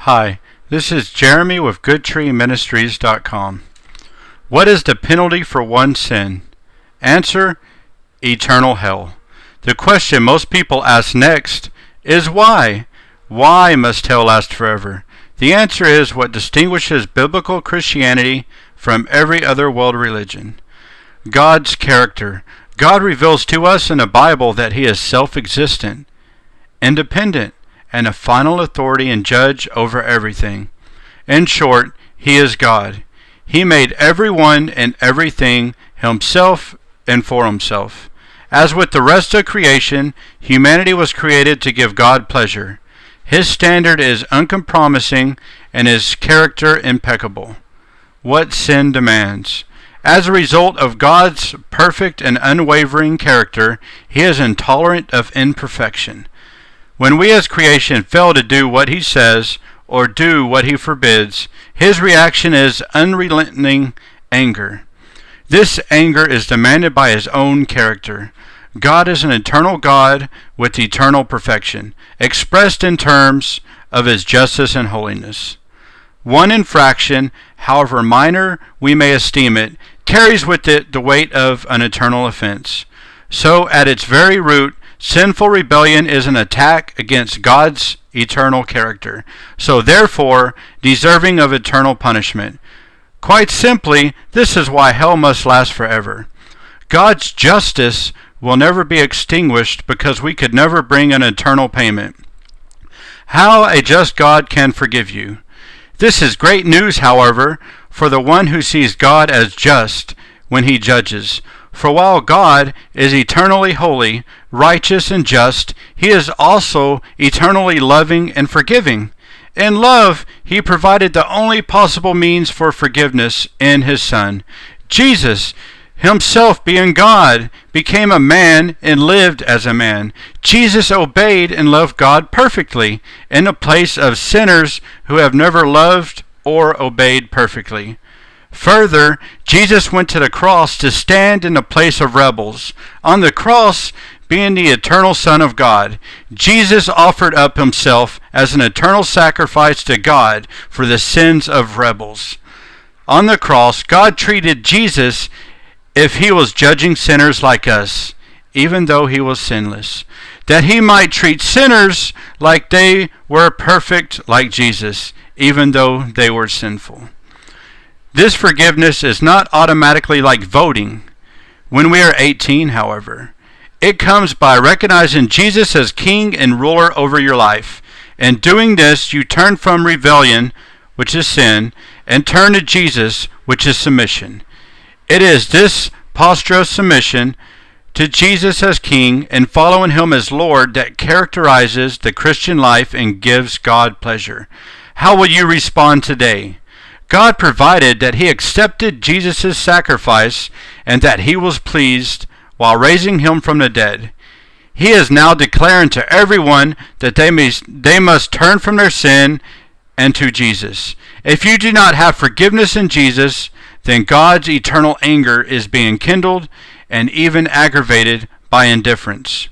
Hi, this is Jeremy with GoodTreeMinistries.com. What is the penalty for one sin? Answer: eternal hell. The question most people ask next is why? Why must hell last forever? The answer is what distinguishes biblical Christianity from every other world religion: God's character. God reveals to us in the Bible that He is self-existent, independent, and a final authority and judge over everything. In short, He is God. He made everyone and everything Himself and for Himself. As with the rest of creation, humanity was created to give God pleasure. His standard is uncompromising and His character impeccable. What sin demands? As a result of God's perfect and unwavering character, He is intolerant of imperfection. When we as creation fail to do what He says or do what He forbids, His reaction is unrelenting anger. This anger is demanded by His own character. God is an eternal God with eternal perfection, expressed in terms of His justice and holiness. One infraction, however minor we may esteem it, carries with it the weight of an eternal offense. So, at its very root, sinful rebellion is an attack against God's eternal character, so therefore deserving of eternal punishment. Quite simply, this is why hell must last forever. God's justice will never be extinguished because we could never bring an eternal payment. How a just God can forgive you. This is great news, however, for the one who sees God as just when He judges. For while God is eternally holy, righteous, and just, He is also eternally loving and forgiving. In love, He provided the only possible means for forgiveness in His Son. Jesus, Himself being God, became a man and lived as a man. Jesus obeyed and loved God perfectly in the place of sinners who have never loved or obeyed perfectly. Further, Jesus went to the cross to stand in the place of rebels. On the cross, being the eternal Son of God, Jesus offered up Himself as an eternal sacrifice to God for the sins of rebels. On the cross, God treated Jesus if He was judging sinners like us, even though He was sinless, that He might treat sinners like they were perfect like Jesus, even though they were sinful. This forgiveness is not automatically like voting when we are 18, however. It comes by recognizing Jesus as King and ruler over your life. In doing this, you turn from rebellion, which is sin, and turn to Jesus, which is submission. It is this posture of submission to Jesus as King and following Him as Lord that characterizes the Christian life and gives God pleasure. How will you respond today? God provided that He accepted Jesus' sacrifice and that He was pleased while raising Him from the dead. He is now declaring to everyone that they must turn from their sin and to Jesus. If you do not have forgiveness in Jesus, then God's eternal anger is being kindled and even aggravated by indifference.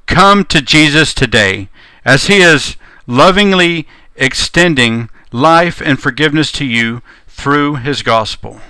Come to Jesus today, as He is lovingly extending life and forgiveness to you through His gospel.